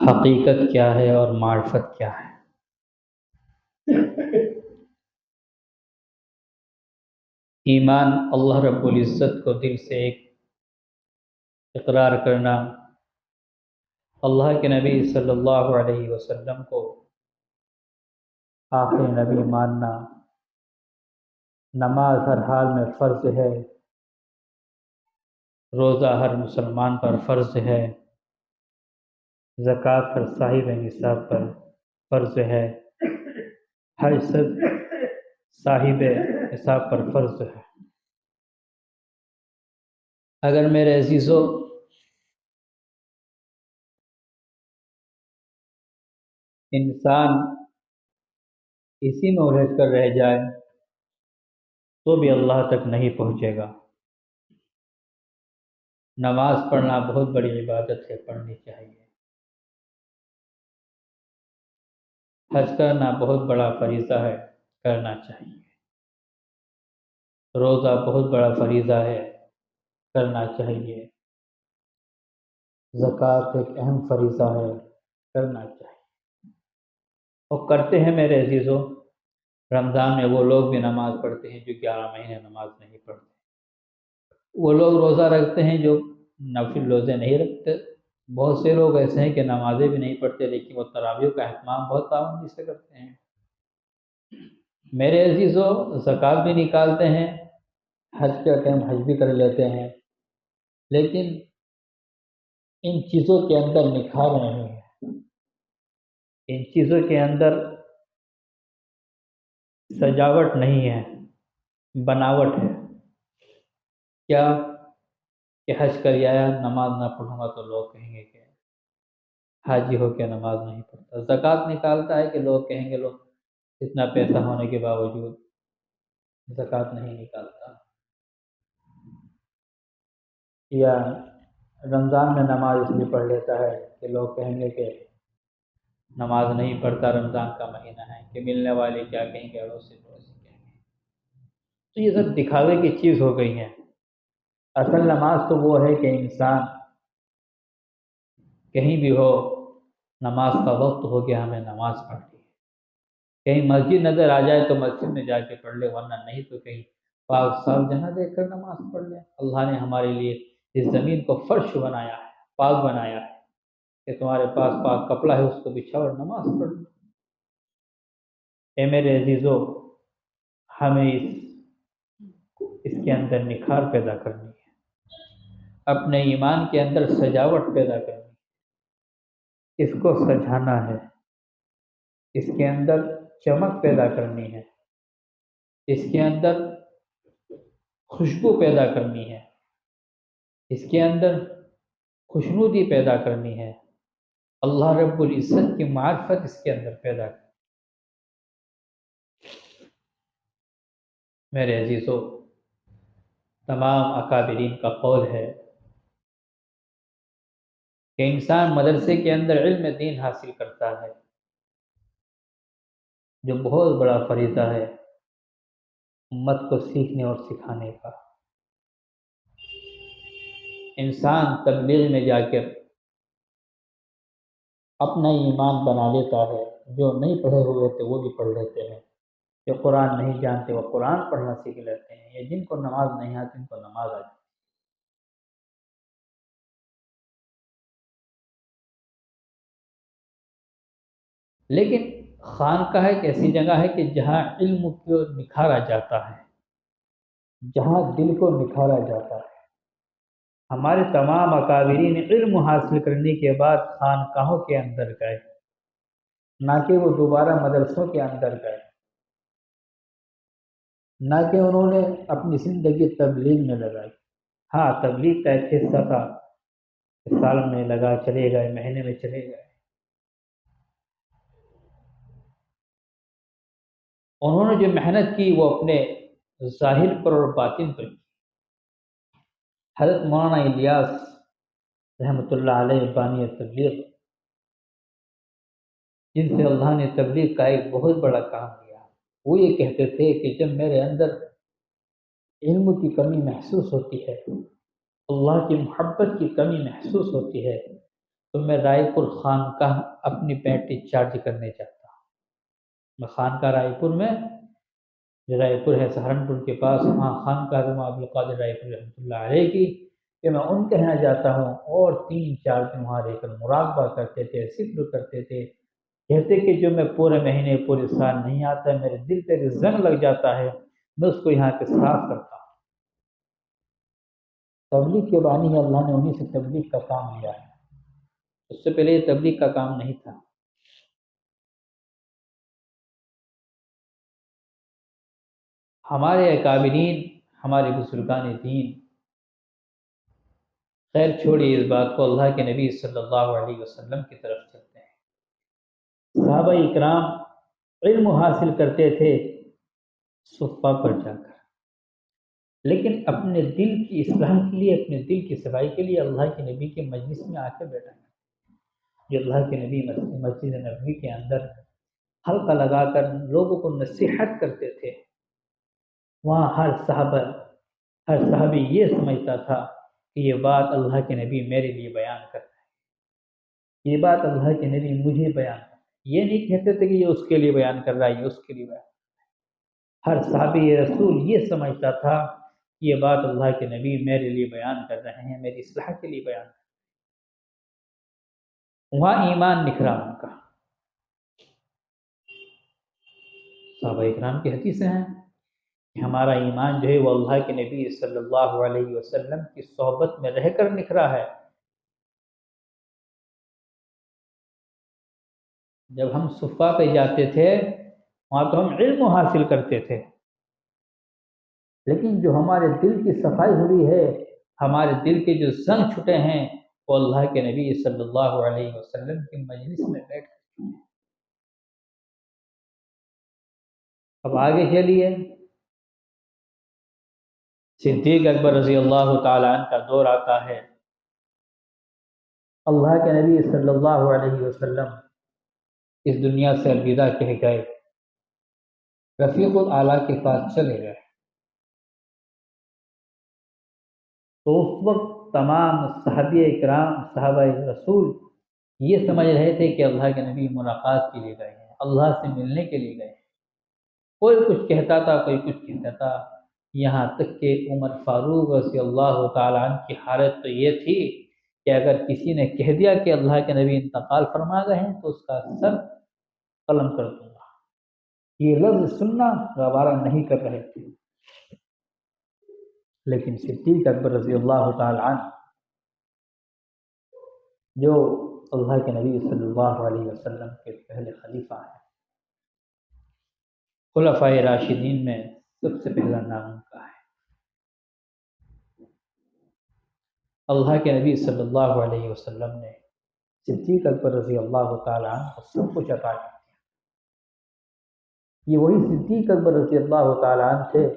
حقیقت کیا ہے اور معرفت کیا ہے؟ ایمان اللہ رب العزت کو دل سے ایک اقرار کرنا، اللہ کے نبی صلی اللہ علیہ وسلم کو آخری نبی ماننا، نماز ہر حال میں فرض ہے، روزہ ہر مسلمان پر فرض ہے، زکوٰۃ ہر صاحب نصاب پر فرض ہے، حج سب صاحب نصاب پر فرض ہے۔ اگر میرے عزیزو انسان اسی میں الجھ کر رہ جائے تو بھی اللہ تک نہیں پہنچے گا۔ نماز پڑھنا بہت بڑی عبادت ہے، پڑھنی چاہیے۔ حج کرنا بہت بڑا فریضہ ہے، کرنا چاہیے۔ روزہ بہت بڑا فریضہ ہے، کرنا چاہیے۔ زکوٰۃ ایک اہم فریضہ ہے، کرنا چاہیے۔ اور کرتے ہیں میرے عزیزو، رمضان میں وہ لوگ بھی نماز پڑھتے ہیں جو 11 مہینے نماز نہیں پڑھتے۔ وہ لوگ روزہ رکھتے ہیں جو نفل روزے نہیں رکھتے۔ بہت سے لوگ ایسے ہیں کہ نمازیں بھی نہیں پڑھتے لیکن وہ تراویح کا اہتمام بہت پابندی سے کرتے ہیں۔ میرے عزیزو، زکوٰۃ بھی نکالتے ہیں، حج کا ٹائم حج بھی کر لیتے ہیں، لیکن ان چیزوں کے اندر نکھار نہیں ہے۔ ان چیزوں کے اندر سجاوٹ نہیں ہے، بناوٹ ہے۔ کیا کہ حج کر آیا، نماز نہ پڑھوں گا تو لوگ کہیں گے کہ حاجی ہو کے نماز نہیں پڑھتا۔ زکوٰۃ نکالتا ہے کہ لوگ کہیں گے لوگ اتنا پیسہ ہونے کے باوجود زکوٰۃ نہیں نکالتا۔ یا رمضان میں نماز اس لیے پڑھ لیتا ہے کہ لوگ کہیں گے کہ نماز نہیں پڑھتا، رمضان کا مہینہ ہے، کہ ملنے والے کیا کہیں گے، اڑوسی پڑوسی کہیں گے۔ تو یہ سب دکھاوے کی چیز ہو گئی ہے۔ اصل نماز تو وہ ہے کہ انسان کہیں بھی ہو، نماز کا وقت ہو گیا، ہمیں نماز پڑھنی ہے۔ کہیں مسجد نظر آ جائے تو مسجد میں جا کے پڑھ لے، ورنہ نہیں تو کہیں پاک صاف جگہ دیکھ کر نماز پڑھ لے۔ اللہ نے ہمارے لیے اس زمین کو فرش بنایا ہے، پاک بنایا ہے، کہ تمہارے پاس پاک کپڑا ہے اس کو بچھاؤ اور نماز پڑھ لو۔ اے میرے عزیزو، ہمیں اس کے اندر نکھار پیدا کرنی ہے، اپنے ایمان کے اندر سجاوٹ پیدا کرنی ہے، اس کو سجانا ہے، اس کے اندر چمک پیدا کرنی ہے، اس کے اندر خوشبو پیدا کرنی ہے، اس کے اندر خوشنودی پیدا کرنی ہے، اللہ رب العزت کی معرفت اس کے اندر پیدا کرنی۔ میرے عزیزو، تمام اکابرین کا قول ہے کہ انسان مدرسے کے اندر علم دین حاصل کرتا ہے، جو بہت بڑا فریضہ ہے امت کو سیکھنے اور سکھانے کا۔ انسان تبلیغ میں جا کر اپنا ایمان بنا لیتا ہے، جو نہیں پڑھے ہوئے تھے وہ بھی پڑھ لیتے ہیں، جو قرآن نہیں جانتے وہ قرآن پڑھنا سیکھ لیتے ہیں، یا جن کو نماز نہیں آتی ان کو نماز آتی۔ لیکن خانقاہ ایک ایسی جگہ ہے کہ جہاں علم کو نکھارا جاتا ہے، جہاں دل کو نکھارا جاتا ہے۔ ہمارے تمام اکابرین علم حاصل کرنے کے بعد خانقاہوں کے اندر گئے، نہ کہ وہ دوبارہ مدرسوں کے اندر گئے، نہ کہ انہوں نے اپنی زندگی تبلیغ میں لگائی۔ ہاں، تبلیغ کا ایک حصہ تھا، سال میں لگا چلے گئے، مہینے میں چلے گئے۔ انہوں نے جو محنت کی وہ اپنے ظاہر پر اور باطن پر کی۔ حضرت مولانا الیاس رحمۃ اللہ علیہ بانی تبلیغ، جن سے اللہ نے تبلیغ کا ایک بہت بڑا کام کیا، وہ یہ کہتے تھے کہ جب میرے اندر علم کی کمی محسوس ہوتی ہے، اللہ کی محبت کی کمی محسوس ہوتی ہے، تو میں رائے پور خانقاہ اپنی بیٹری چارج کرنے جاتا ہوں۔ میں خانقاہ رائے پور میں، جو رائے پور ہے سہارنپور کے پاس، وہاں خانقاہ عبدالقادر رائے پور رحمۃ اللہ علیہ کی، کہ میں ان کے یہاں جاتا ہوں اور 3-4 دن وہاں رہ کر مراقبہ کرتے تھے، ذکر کرتے تھے۔ کہتے کہ جو میں پورے مہینے پورے سال نہیں آتا، میرے دل پہ ایک زنگ لگ جاتا ہے، میں اس کو یہاں کے صاف کرتا ہوں۔ تبلیغ کے بانی ہے، اللہ نے انہیں سے تبلیغ کا کام لیا ہے، اس سے پہلے یہ تبلیغ کا کام نہیں تھا۔ ہمارے اکابرین، ہمارے بزرگان دین، خیر چھوڑیے اس بات کو، اللہ کے نبی صلی اللہ علیہ وسلم کی طرف چلتے ہیں۔ صحابہ اکرام علم حاصل کرتے تھے صفا پر جا کر، لیکن اپنے دل کی اصلاح کے لیے، اپنے دل کی صفائی کے لیے اللہ کے نبی کے مجلس میں آ کے بیٹھا ہے۔ جو اللہ کے نبی مسجد نبوی کے اندر حلقہ لگا کر لوگوں کو نصیحت کرتے تھے، وہاں ہر صحابی یہ سمجھتا تھا کہ یہ بات اللہ کے نبی میرے لیے بیان کر رہے ہیں، یہ بات اللہ کے نبی مجھے بیان کر رہے ہیں۔ یہ نہیں کہتے تھے کہ یہ اس کے لیے بیان کر رہا ہے، یہ اس کے لیے بیان کر رہا ہے۔ ہر صحابی رسول یہ سمجھتا تھا کہ یہ بات اللہ کے نبی میرے لیے بیان کر رہے ہیں، میری اصلاح کے لیے بیان کر رہے ہیں۔ وہاں ایمان نکھرا ان کا۔ صحابہ اکرام کی حدیثیں ہیں کہ ہمارا ایمان جو ہے وہ اللہ کے نبی صلی اللہ علیہ وسلم کی صحبت میں رہ کر نکھرا ہے۔ جب ہم صفا پہ جاتے تھے وہاں تو ہم علم حاصل کرتے تھے، لیکن جو ہمارے دل کی صفائی ہوئی ہے، ہمارے دل کے جو زنگ چھٹے ہیں، وہ اللہ کے نبی صلی اللہ علیہ وسلم کی مجلس میں بیٹھ کر۔ اب آگے چلیے، صدیق اکبر رضی اللہ تعالیٰ عنہ کا دور آتا ہے۔ اللہ کے نبی صلی اللہ علیہ وسلم اس دنیا سے الوداع کہہ گئے، رفیق الاعلیٰ کے پاس چلے گئے۔ تو اس وقت تمام صحابہ اکرام، صحابہ رسول یہ سمجھ رہے تھے کہ اللہ کے نبی ملاقات کے لیے گئے ہیں، اللہ سے ملنے کے لیے گئے ہیں۔ کوئی کچھ کہتا تھا، کوئی کچھ کہتا تھا، یہاں تک کہ عمر فاروق رضی اللہ تعالیٰ عنہ کی حالت تو یہ تھی کہ اگر کسی نے کہہ دیا کہ اللہ کے نبی انتقال فرما گئے ہیں تو اس کا سر قلم کر دوں گا، یہ لفظ سننا گوارا نہیں کر رہے تھے۔ لیکن صدیق اکبر رضی اللہ تعالیٰ عنہ، جو اللہ کے نبی صلی اللہ علیہ وسلم کے پہلے خلیفہ ہیں، خلفائے راشدین میں سب سے پہلا نام ان کا ہے۔ اللہ کے نبی صلی اللہ علیہ وسلم نے صدیق اکبر رضی اللہ تعالیٰ عنہ کو سب کچھ عطا کیا۔ یہ وہی صدیق اکبر رضی اللہ تعالیٰ عنہ تھے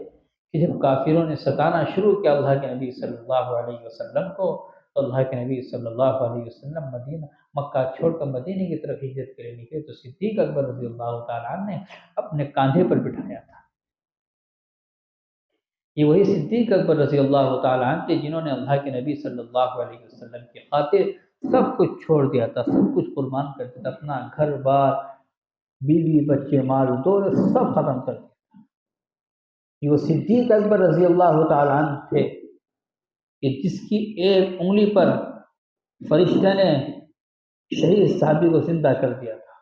کہ جب کافروں نے ستانا شروع کیا اللہ کے نبی صلی اللہ علیہ وسلم کو، تو اللہ کے نبی صلی اللہ علیہ وسلم مکہ چھوڑ کر مدینے کی طرف ہجرت کرنے نکلے، تو صدیق اکبر رضی اللہ تعالیٰ عنہ نے اپنے کاندھے پر بٹھایا تھا۔ یہ وہی صدیق اکبر رضی اللہ تعالیٰ عنہ تھے جنہوں نے اللہ کے نبی صلی اللہ علیہ وسلم کی خاطر سب کچھ چھوڑ دیا تھا، سب کچھ قربان کر دیا تھا، اپنا گھر بار، بیوی بچے، مال دولت سب ختم کر دیا۔ یہ وہ صدیق اکبر رضی اللہ تعالیٰ عنہ تھے کہ جس کی ایک انگلی پر فرشتہ نے شہید صحابی کو زندہ کر دیا تھا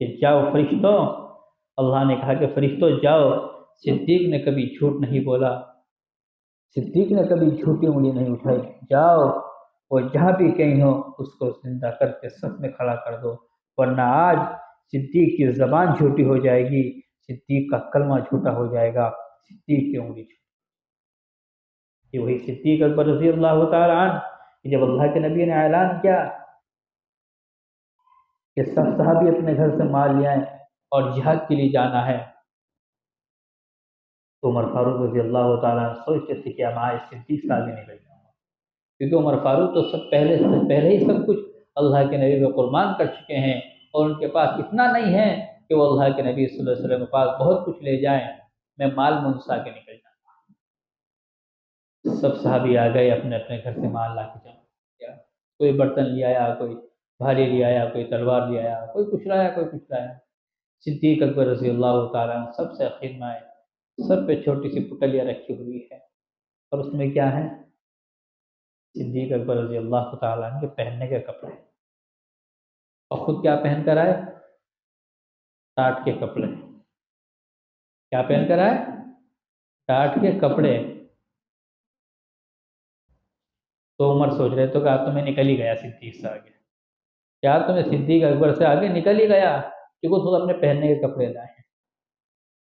کہ جاؤ فرشتوں، اللہ نے کہا کہ فرشتوں جاؤ، صدیق نے کبھی جھوٹ نہیں بولا، صدیق نے کبھی جھوٹی انگلی نہیں اٹھائی، جاؤ وہ جہاں بھی کہیں ہو اس کو زندہ کر کے صف میں کھڑا کر دو، ورنہ آج صدیق کی زبان جھوٹی ہو جائے گی، صدیق کا کلمہ جھوٹا ہو جائے گا، صدیق کی انگلی جھوٹی۔ یہ وہی صدیق اکبر رضی اللہ تعالیٰ عنہ کہ جب اللہ کے نبی نے اعلان کیا کہ سب صحابی اپنے گھر سے مال لے آئیں اور جہاد کے لیے جانا ہے، تو عمر فاروق رضی اللہ تعالیٰ عنہ سوچتے تھے کہ ہم آج صدیق سے آگے نکل جاؤں گا، کیونکہ عمر فاروق تو سب پہلے ہی سب کچھ اللہ کے نبی کو قربان کر چکے ہیں، اور ان کے پاس اتنا نہیں ہے کہ وہ اللہ کے نبی صلی اللہ علیہ وسلم کے پاس بہت کچھ لے جائیں، میں مال منسا کے نکل جاؤں گا۔ سب صحابی آ گئے، اپنے اپنے گھر سے مال لا کے جمع کیا، کوئی برتن لے آیا، کوئی بھاری لے آیا، کوئی تلوار لے آیا، کوئی کچھ لایا، کوئی کچھ لایا۔ صدیق اکبر رضی اللہ تعالیٰ عنہ سب سے آخر میں آئے، سر پہ چھوٹی سی پٹلیاں رکھی ہوئی ہے، اور اس میں کیا ہے؟ صدیق اکبر رضی اللہ تعالیٰ عنہ کے پہننے کے کپڑے، اور خود کیا پہن کر آئے؟ ٹاٹ کے کپڑے۔ کیا پہن کر آئے؟ ٹاٹ کے کپڑے۔ تو عمر سوچ رہے تو کہ آپ تو میں نکل ہی گیا صدیق سے آگے، کیا تمہیں صدیق اکبر سے آگے نکل ہی گیا کہ وہ خود اپنے پہننے کے کپڑے لائے ہیں؟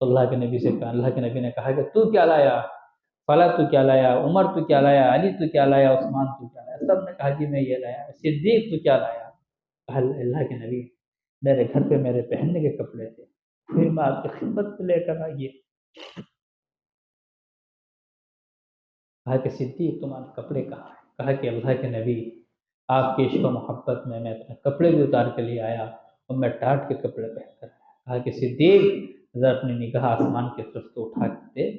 تو اللہ کے نبی سے کہا، اللہ کے نبی نے کہا کہ تو کیا لایا؟ فلاں تو کیا لایا؟ عمر تو کیا لایا؟ علی تو کیا لایا؟ عثمان تو کیا لایا؟ سب نے کہا جی میں یہ لایا۔ صدیق تو کیا لایا؟ کہا اللہ کے نبی میرے گھر پہ میرے پہننے کے کپڑے تھے، پھر میں آپ کی خدمت پہ لے کر آئیے۔ کہا کہ صدیق تمہارے کپڑے کہاں ہیں؟ کہا کہ اللہ کے نبی آپ کے عشق و محبت میں اپنے کپڑے بھی اتار کے لیے آیا اور میں ٹاٹ کے کپڑے پہن کر آیا۔ کہا کہ صدیق ذرا اپنی نگاہ آسمان کی طرف تو اٹھا کے دے۔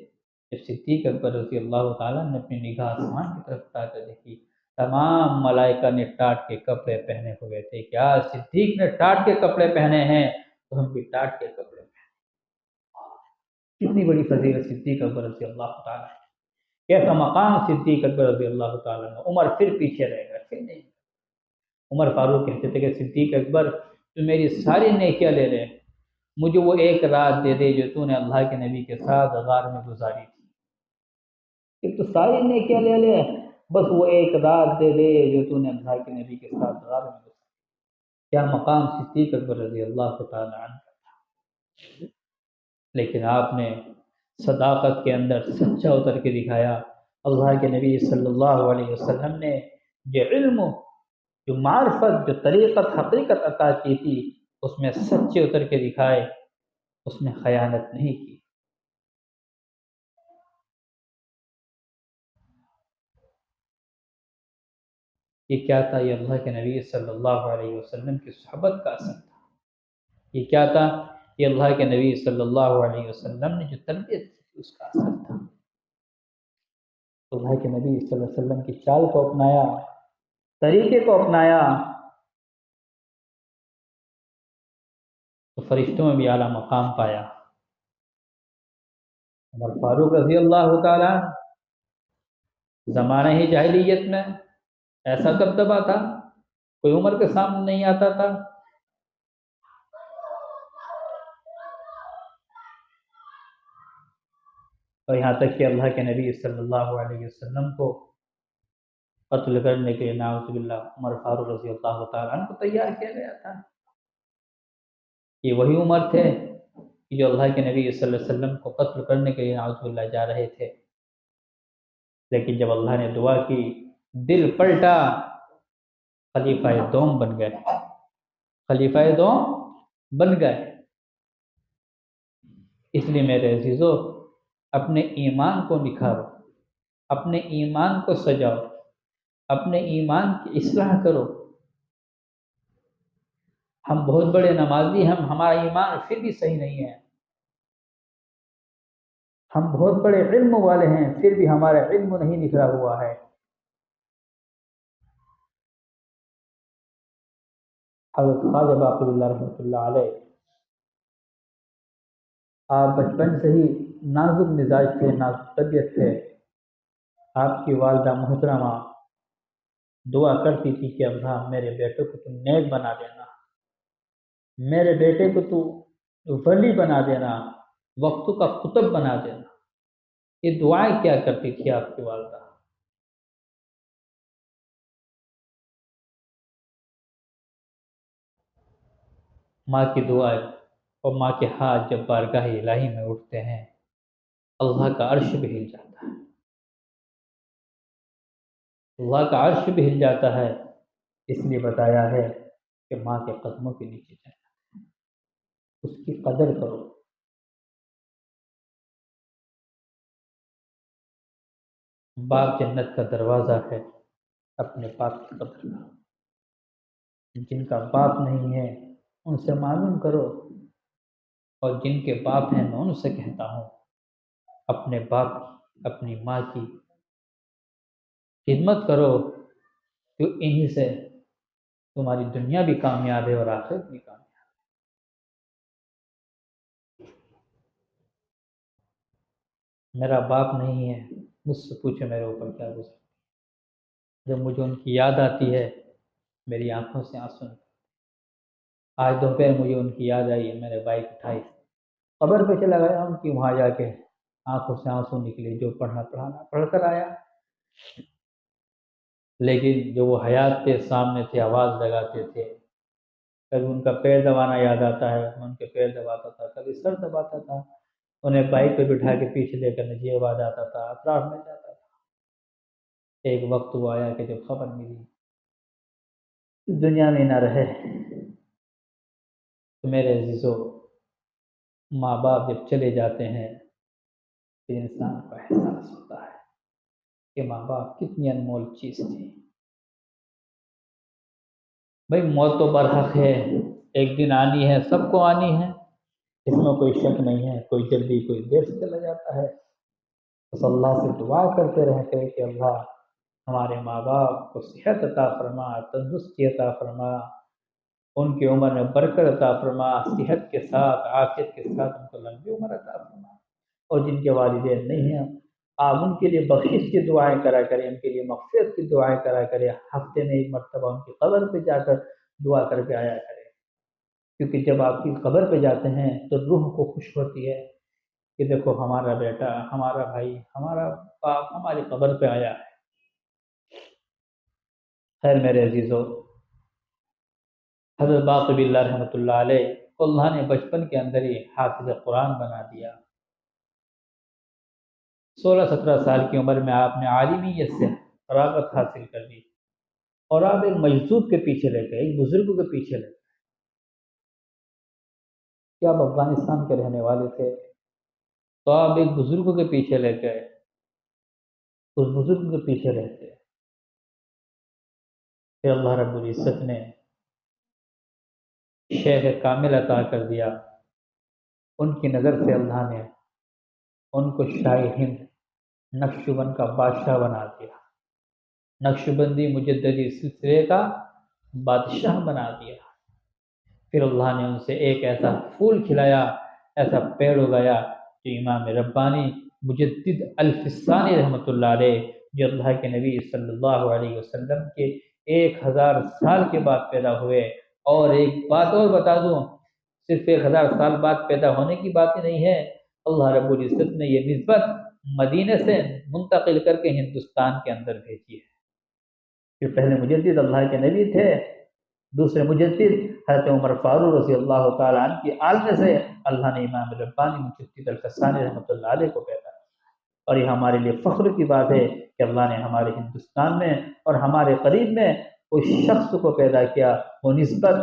جب صدیق اکبر رضی اللہ تعالیٰ نے اپنی نگاہ آسمان کی طرف اٹھا کر دیکھی، تمام ملائکہ نے ٹاٹ کے کپڑے پہنے ہوئے تھے۔ کیا صدیق نے ٹاٹ کے کپڑے پہنے ہیں تو ہم بھی ٹاٹ کے کپڑے پہنے۔ کتنی بڑی فضیلت صدیق اکبر رضی اللہ تعالیٰ، کیسا مقام صدیق اکبر رضی اللہ تعالیٰ نے۔ عمر پھر پیچھے رہ گئے، پھر نہیں۔ عمر فاروق کہتے تھے کہ صدیق اکبر تو میری ساری نیکیاں لے لے، مجھے وہ ایک رات دے دے جو تو نے اللہ کے نبی کے ساتھ غار میں گزاری تھی۔ کہ تو ساری نیکیاں لے لے، بس وہ ایک رات دے دے جو تو نے اللہ کے نبی کے ساتھ غار میں گزاری۔ کیا مقام صدیق اکبر رضی اللہ تعالیٰ عنہ کا تھا، لیکن آپ نے صداقت کے اندر سچا اتر کے دکھایا۔ اللہ کے نبی صلی اللہ علیہ وسلم نے جو علم، جو معرفت، جو طریقت، حقیقت عطا کی تھی، اس میں سچے اتر کے دکھائے، اس میں خیانت نہیں کی۔ یہ کیا تھا؟ یہ اللہ کے نبی صلی اللہ علیہ وسلم کی صحبت کا اثر تھا۔ یہ کیا تھا؟ یہ اللہ کے نبی صلی اللہ علیہ وسلم نے جو تربیت کی اس کا اثر تھا۔ تو اللہ کے نبی صلی اللہ علیہ وسلم کی چال کو اپنایا، طریقے کو اپنایا، تو فرشتوں میں بھی اعلیٰ مقام پایا۔ عمر فاروق رضی اللہ تعالیٰ زمانہ ہی جاہلیت میں ایسا دبدبا تھا، کوئی عمر کے سامنے نہیں آتا تھا۔ اور یہاں تک کہ اللہ کے نبی صلی اللہ علیہ وسلم کو قتل کرنے کے لیے نعوذ باللہ عمر فاروق رضی اللہ تعالیٰ عنہ کو تیار کیا گیا تھا۔ یہ وہی عمر تھے کہ جو اللہ کے نبی صلی اللہ علیہ وسلم کو قتل کرنے کے لیے نعوذ باللہ جا رہے تھے، لیکن جب اللہ نے دعا کی دل پلٹا، خلیفہ دوم بن گئے، خلیفہ دوم بن گئے۔ اس لیے میرے عزیزو اپنے ایمان کو نکھارو، اپنے ایمان کو سجاؤ، اپنے ایمان کی اصلاح کرو۔ ہم بہت بڑے نمازی، ہمارا ایمان پھر بھی صحیح نہیں ہے۔ ہم بہت بڑے علم والے ہیں، پھر بھی ہمارا علم نہیں نکھرا ہوا ہے۔ حضرت خواجہ باقر اللہ رحمۃ اللہ علیہ، آپ بچپن سے ہی نازک مزاج تھے، نازک طبیعت تھے۔ آپ کی والدہ محترمہ دعا کرتی تھی کہ اللہ میرے بیٹے کو تم نیک بنا دینا، میرے بیٹے کو تو ولی بنا دینا، وقت کا قطب بنا دینا۔ یہ دعائیں کیا کرتی تھی آپ کی والدہ؟ ماں کی دعائیں اور ماں کے ہاتھ جب بارگاہ الہی میں اٹھتے ہیں، اللہ کا عرش بھی ہل جاتا ہے، اللہ کا عرش بھی ہل جاتا ہے۔ اس لیے بتایا ہے کہ ماں کے قدموں کے نیچے جانا، اس کی قدر کرو۔ باپ جنت کا دروازہ ہے، اپنے باپ کی قدر کرو۔ جن کا باپ نہیں ہے ان سے معلوم کرو، اور جن کے باپ ہیں میں ان سے کہتا ہوں اپنے باپ کی، اپنی ماں کی خدمت کرو، تو انہی سے تمہاری دنیا بھی کامیاب ہے اور آخرت بھی کامیاب۔ میرا باپ نہیں ہے، مجھ سے پوچھے میرے اوپر کیا گزر، جب مجھے ان کی یاد آتی ہے میری آنکھوں سے آنسو نکلتے۔ آج دوپہر مجھے ان کی یاد آئی ہے، میں نے بائک اٹھائی، قبر پہ چلا گیا ان کی، وہاں جا کے آنکھوں سے آنسو نکلے، جو پڑھانا پڑھ کر آیا، لیکن جو وہ حیات کے سامنے تھے آواز لگاتے تھے، کبھی ان کا پیر دبانا یاد آتا ہے، میں ان کے پیر دباتا تھا، کبھی سر دباتا تھا، انہیں بائک پہ بٹھا کے پیچھے لے کر نجیباد آتا تھا، اطراف میں جاتا تھا۔ ایک وقت وہ آیا کہ جب خبر ملی اس دنیا میں نہ رہے، تو میرے عزیزو، ماں باپ جب چلے جاتے ہیں پھر انسان کو احساس ہوتا ہے کہ ماں باپ کتنی انمول چیز تھی۔ بھائی موت تو برحق ہے، ایک دن آنی ہے، سب کو آنی ہے، اس میں کوئی شک نہیں ہے، کوئی جلدی کوئی دیر سے چلا جاتا ہے۔ بس اللہ سے دعا کرتے رہتے ہیں کہ اللہ ہمارے ماں باپ کو صحت عطا فرما، تندرستی عطا فرما، ان کی عمر میں برکت عطا فرما، صحت کے ساتھ عافیت کے ساتھ ان کو لمبی عمر عطا فرما، اور جن کے والدین نہیں ہیں آپ ان کے لیے بخشش کی دعائیں کرا کریں، ان کے لیے مغفرت کی دعائیں کرا کریں، ہفتے میں ایک مرتبہ ان کی قبر پہ جا کر دعا کر کے آیا کریں، کیونکہ جب آپ کی قبر پہ جاتے ہیں تو روح کو خوش ہوتی ہے کہ دیکھو ہمارا بیٹا، ہمارا بھائی، ہمارا باپ ہماری قبر پہ آیا ہے۔ خیر میرے عزیزو، حضرت باقر اللہ رحمۃ اللہ علیہ کو اللہ نے بچپن کے اندر ہی حافظ قرآن بنا دیا۔ 16-17 سال کی عمر میں آپ نے عالمیت سے فراغت حاصل کر لی، اور آپ ایک مجذوب کے پیچھے لگ گئے، ایک بزرگ کے پیچھے لگ گئے کہ آپ افغانستان کے رہنے والے تھے، تو آپ ایک بزرگ کے پیچھے لگ گئے، اس بزرگ کے پیچھے رہتے، پھر اللہ رب العزت نے شیخ کامل عطا کر دیا، ان کی نظر سے اللہ نے ان کو شاہ ہند نقش بند کا بادشاہ بنا دیا، نقش بندی مجددی سلسلے کا بادشاہ بنا دیا۔ پھر اللہ نے ان سے ایک ایسا پھول کھلایا، ایسا پیڑ اگایا جو امام ربانی مجدد الفسانی رحمۃ اللہ علیہ، جو اللہ کے نبی صلی اللہ علیہ وسلم کے 1000 سال کے بعد پیدا ہوئے۔ اور ایک بات اور بتا دوں، صرف 1000 سال بعد پیدا ہونے کی بات ہی نہیں ہے، اللہ رب العزت نے یہ نسبت مدینے سے منتقل کر کے ہندوستان کے اندر بھیجی ہے، کہ پہلے مجدد اللہ کے نبی تھے، دوسرے مجدد حضرت عمر فاروق رضی اللہ تعالیٰ عنہ کی آل میں سے اللہ نے امام ربانی مجدد الفسانی رحمۃ اللہ علیہ کو پیدا کیا۔ اور یہ ہمارے لیے فخر کی بات ہے کہ اللہ نے ہمارے ہندوستان میں اور ہمارے قریب میں اس شخص کو پیدا کیا، وہ نسبت،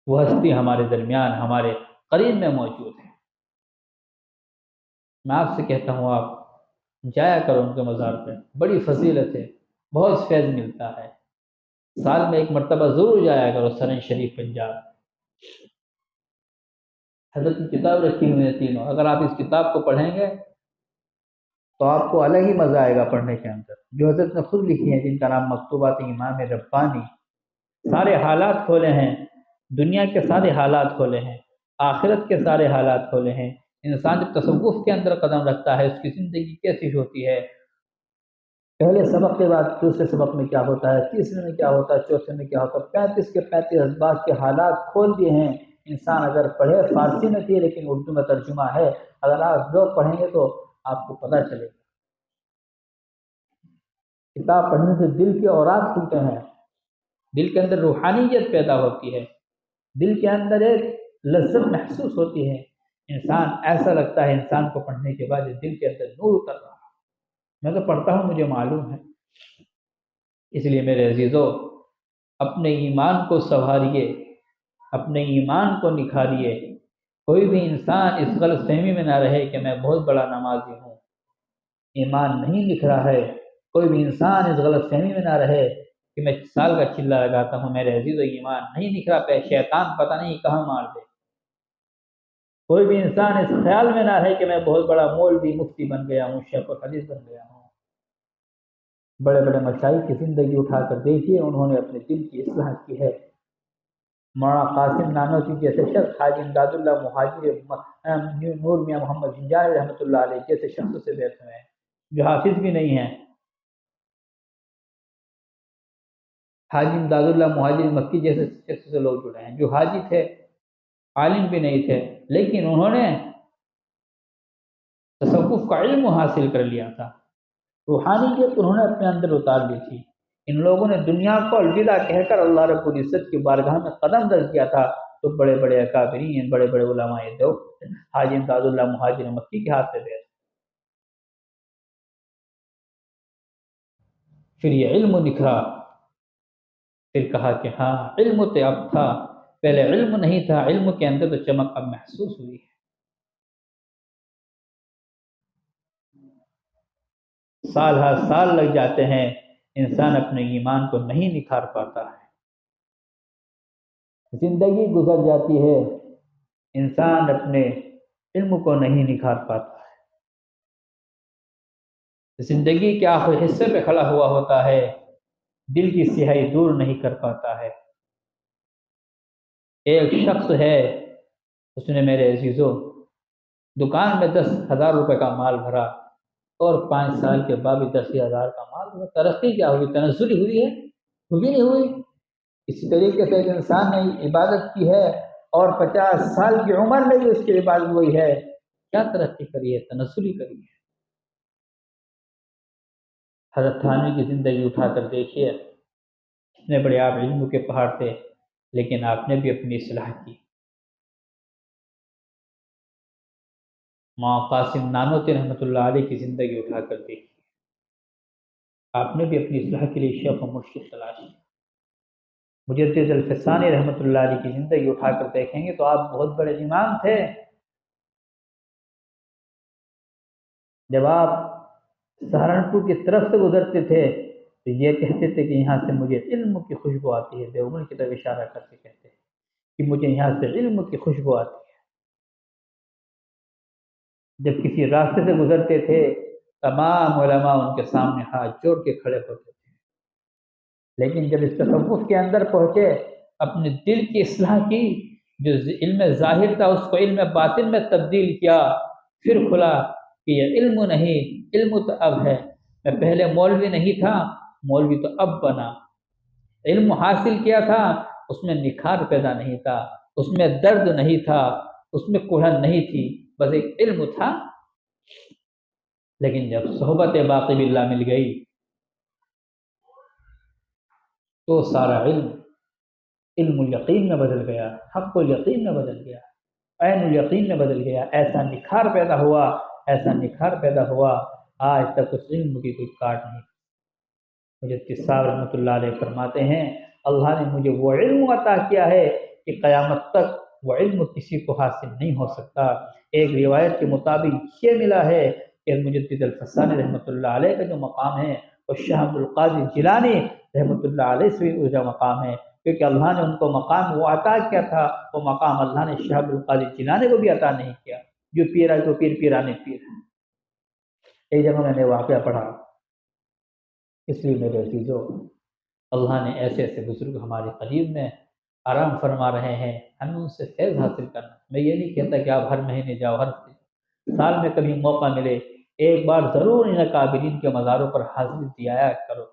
وہ ہستی ہمارے درمیان، ہمارے قریب میں موجود ہے۔ میں آپ سے کہتا ہوں آپ جایا کرو ان کے مزار پہ، بڑی فضیلت ہے، بہت فیض ملتا ہے، سال میں ایک مرتبہ ضرور جایا کرو سرن شریف پنجاب۔ حضرت کی کتاب رکھی ہوئی ہے تینوں، اگر آپ اس کتاب کو پڑھیں گے تو آپ کو الگ ہی مزہ آئے گا پڑھنے کے اندر، جو حضرت نے خود لکھی ہیں، جن کا نام مکتوبات امام ربانی، سارے حالات کھولے ہیں، دنیا کے سارے حالات کھولے ہیں، آخرت کے سارے حالات کھولے ہیں، انسان جب تصوف کے اندر قدم رکھتا ہے اس کی زندگی کیسی ہوتی ہے، پہلے سبق کے بعد دوسرے سبق میں کیا ہوتا ہے، تیسرے میں کیا ہوتا ہے، چوتھے میں کیا ہوتا ہے، 35 کے 35 اسباق کے حالات کھول دیے ہیں۔ انسان اگر پڑھے، فارسی میں تھی لیکن اردو میں ترجمہ ہے، اگر آپ لوگ پڑھیں گے تو آپ کو پتہ چلے گا۔ کتاب پڑھنے سے دل کے اوراق کھلتے ہیں، دل کے اندر روحانیت پیدا ہوتی ہے، دل کے اندر ایک لذت محسوس ہوتی ہے، انسان ایسا لگتا ہے انسان کو پڑھنے کے بعد دل کے اندر نور اتر رہا ہے۔ میں تو پڑھتا ہوں، مجھے معلوم ہے۔ اس لیے میرے عزیزو، اپنے ایمان کو سنواریے، اپنے ایمان کو نکھاریے، کوئی بھی انسان اس غلط فہمی میں نہ رہے کہ میں بہت بڑا نمازی ہوں، ایمان نہیں نکھرا ہے، کوئی بھی انسان اس غلط فہمی میں نہ رہے کہ میں سال کا چلہ لگاتا ہوں، میرے عزیزو ایمان نہیں نکھرا پہ، شیطان پتہ نہیں کہاں مار دے۔ کوئی بھی انسان اس خیال میں نہ رہے کہ میں بہت بڑا مولوی مفتی بن گیا ہوں، شیخ الحدیث بن گیا ہوں، بڑے بڑے مشائخ کی زندگی اٹھا کر دیکھیے، انہوں نے اپنے دل کی اصلاح کی ہے۔ مولانا قاسم نانوتوی جیسے شخص، حاجی امداد اللہ مہاجر، نور میاں محمد جنجانی رحمۃ اللہ علیہ جیسے شخص سے بیعت ہوئے ہیں، جو حافظ بھی نہیں ہیں۔ حاجی امداد اللہ مہاجر مکی جیسے شخص سے لوگ جڑے ہیں، جو حاجی تھے، عالم بھی نہیں تھے، لیکن انہوں نے تصوف کا علم حاصل کر لیا تھا، روحانیت انہوں نے اپنے اندر اتار لی تھی۔ ان لوگوں نے دنیا کو الوداع کہہ کر اللہ رب العزت کی بارگاہ میں قدم رکھ دیا تھا، تو بڑے بڑے اکابرین، بڑے بڑے علماء دو حاجی امداد اللہ مہاجر مکی کے ہاتھ سے دے۔ پھر یہ علم نکھرا، پھر کہا کہ ہاں علم تو اب تھا، پہلے علم نہیں تھا، علم کے اندر تو چمک اب محسوس ہوئی ہے۔ سال ہر سال لگ جاتے ہیں، انسان اپنے ایمان کو نہیں نکھار پاتا ہے، زندگی گزر جاتی ہے، انسان اپنے علم کو نہیں نکھار پاتا ہے، زندگی کے آخری حصے پہ کھڑا ہوا ہوتا ہے، دل کی سیاہی دور نہیں کر پاتا ہے۔ ایک شخص ہے، اس نے میرے عزیزو دکان میں 10,000 روپے کا مال بھرا، اور 5 سال کے بعد بھی 10,000 کا مال بھرا۔ ترقی کیا ہوئی؟ تنزلی ہوئی ہے؟ ہوئی نہیں ہوئی؟ اسی طریقے سے ایک انسان نے عبادت کی ہے اور 50 سال کی عمر میں بھی اس کی عبادت ہوئی ہے، کیا ترقی کری ہے؟ تنزلی کری ہے۔ حضرت تھانوی کی زندگی اٹھا کر دیکھیے، اتنے بڑے آپ علم کے پہاڑ تھے، لیکن آپ نے بھی اپنی اصلاح کی۔ مولانا قاسم نانوتوی رحمۃ اللہ علیہ کی زندگی اٹھا کر دیکھی، آپ نے بھی اپنی اصلاح کے لیے شیخ و مرشد تلاش کی۔ مجدد الفسانی رحمۃ اللہ علیہ کی زندگی اٹھا کر دیکھیں گے تو آپ بہت بڑے امام تھے۔ جب آپ سہارنپور کی طرف سے گزرتے تھے تو یہ کہتے تھے کہ یہاں سے مجھے علم کی خوشبو آتی ہے، دیوبند کی طرف اشارہ کر کے کہتے ہیں کہ مجھے یہاں سے علم کی خوشبو آتی ہے۔ جب کسی راستے سے گزرتے تھے، تمام علماء ان کے سامنے ہاتھ جوڑ کے کھڑے ہوتے تھے، لیکن جب اس تصوف کے اندر پہنچے، اپنے دل کی اصلاح کی، جو علم ظاہر تھا اس کو علم باطن میں تبدیل کیا، پھر کھلا کہ یہ علم نہیں، علم تو اب ہے، میں پہلے مولوی نہیں تھا، مولوی تو اب بنا۔ علم حاصل کیا تھا، اس میں نکھار پیدا نہیں تھا، اس میں درد نہیں تھا، اس میں کڑھن نہیں تھی، بس ایک علم تھا۔ لیکن جب صحبت باقی باللہ مل گئی تو سارا علم الیقین میں بدل گیا، حق الیقین میں بدل گیا، عین الیقین میں بدل گیا۔ ایسا نکھار پیدا ہوا، ایسا نکھار پیدا ہوا، آج تک اس علم کی کوئی کاٹ نہیں۔ مجدد صاحب رحمۃ اللہ علیہ فرماتے ہیں، اللہ نے مجھے وہ علم عطا کیا ہے کہ قیامت تک وہ علم کسی کو حاصل نہیں ہو سکتا۔ ایک روایت کے مطابق یہ ملا ہے کہ مجدد الفسانی رحمۃ اللہ علیہ کا جو مقام ہے وہ شاہ عبد القادر جیلانی رحمۃ اللہ علیہ سے بھی اونچا مقام ہے، کیونکہ اللہ نے ان کو مقام وہ عطا کیا تھا، وہ مقام اللہ نے شاہ عبد القادر جیلانی کو بھی عطا نہیں کیا، جو پیر ہے تو پیرانے پیر ہے۔ ایک جگہ میں نے واقعہ پڑھا، اس لیے میرے عزیزو اللہ نے ایسے ایسے بزرگ ہمارے قریب میں آرام فرما رہے ہیں، ہمیں ان سے فیض حاصل کرنا۔ میں یہ نہیں کہتا کہ آپ ہر مہینے جاؤ، ہر سال میں کبھی موقع ملے ایک بار ضرور ان اکابرین کے مزاروں پر حاضری دیا کرو۔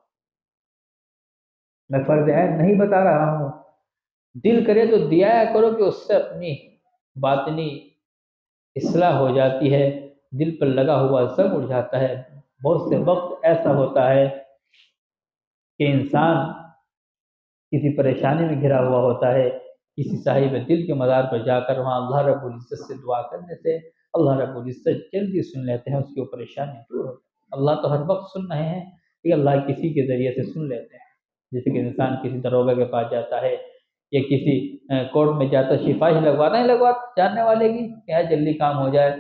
میں فرض عین نہیں بتا رہا ہوں، دل کرے تو دیا کرو کہ اس سے اپنی باطنی اصلاح ہو جاتی ہے، دل پر لگا ہوا زنگ اڑ جاتا ہے۔ بہت سے وقت ایسا ہوتا ہے کہ انسان کسی پریشانی میں گھرا ہوا ہوتا ہے، کسی صاحب دل کے مزار پر جا کر وہاں اللہ رب العزت سے دعا کرنے سے اللہ رب العزت جلدی سن لیتے ہیں، اس کی وہ پریشانی دور ہوتی ہے۔ اللہ تو ہر وقت سن رہے ہیں کہ اللہ کسی کے ذریعے سے سن لیتے ہیں۔ جیسے کہ انسان کسی دروگا کے پاس جاتا ہے یا کسی کورٹ میں جاتا ہے، سفارش لگوانا ہی لگوا جاننے والے کی کیا جلدی کام ہو جائے،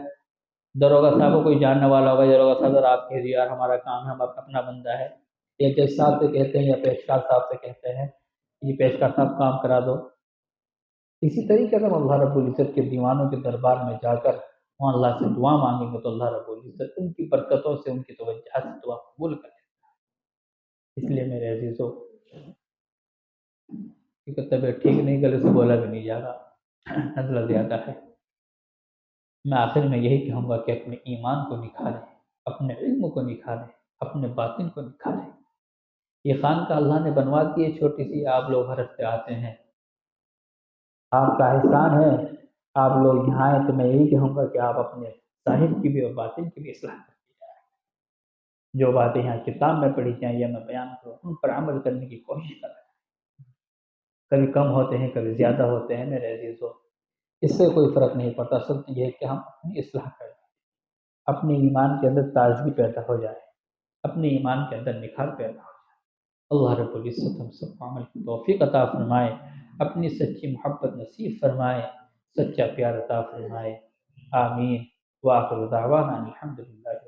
دروگا صاحب کو کوئی جاننے والا ہوگا، دروگا صاحب آپ کہہ دیا یار ہمارا کام ہے، ہم اپنا بندہ ہے، یا جج صاحب سے کہتے ہیں یا پیشکار صاحب سے کہتے ہیں یہ پیشکار صاحب کام کرا دو۔ اسی طریقے سے ہم اللہ رب العزت کے دیوانوں کے دربار میں جا کر وہاں اللہ سے دعا مانگیں گے تو اللہ رب العزت ان کی برکتوں سے، ان کی توجہ سے دعا قبول کرے۔ اس لیے میرے عزیزوں کہ طبیعت ٹھیک نہیں، گلے سے بولا بھی نہیں جا رہا، نزلہ زیادہ ہے۔ میں آخر میں یہی کہوں گا کہ اپنے ایمان کو نکھاریں، اپنے علم کو نکھاریں، اپنے باطن کو نکھاریں۔ یہ خانقاہ اللہ نے بنوا دی ہے چھوٹی سی، آپ لوگ ہر ہفتے آتے ہیں، آپ کا احسان ہے، آپ لوگ یہاں آئے، تو میں یہی کہوں گا کہ آپ اپنے ظاہر کی بھی اور باطن کی بھی اصلاح کریں۔ جو باتیں یہاں کتاب میں پڑھی جائیں یا میں بیان کروں، ان پر عمل کرنے کی کوشش کریں۔ کبھی کم ہوتے ہیں، کبھی زیادہ ہوتے ہیں میرے عزیزوں، اس سے کوئی فرق نہیں پڑتا، سب یہ ہے کہ ہم اپنی اصلاح کریں، اپنے ایمان کے اندر تازگی پیدا ہو جائے، اپنے ایمان کے اندر نکھار پیدا ہو جائے۔ اللہ رب العزت ہم سب کو عمل کی توفیق عطا فرمائے، اپنی سچی محبت نصیب فرمائے، سچا پیار عطا فرمائے، آمین۔ وآخر دعوانا الحمدللہ۔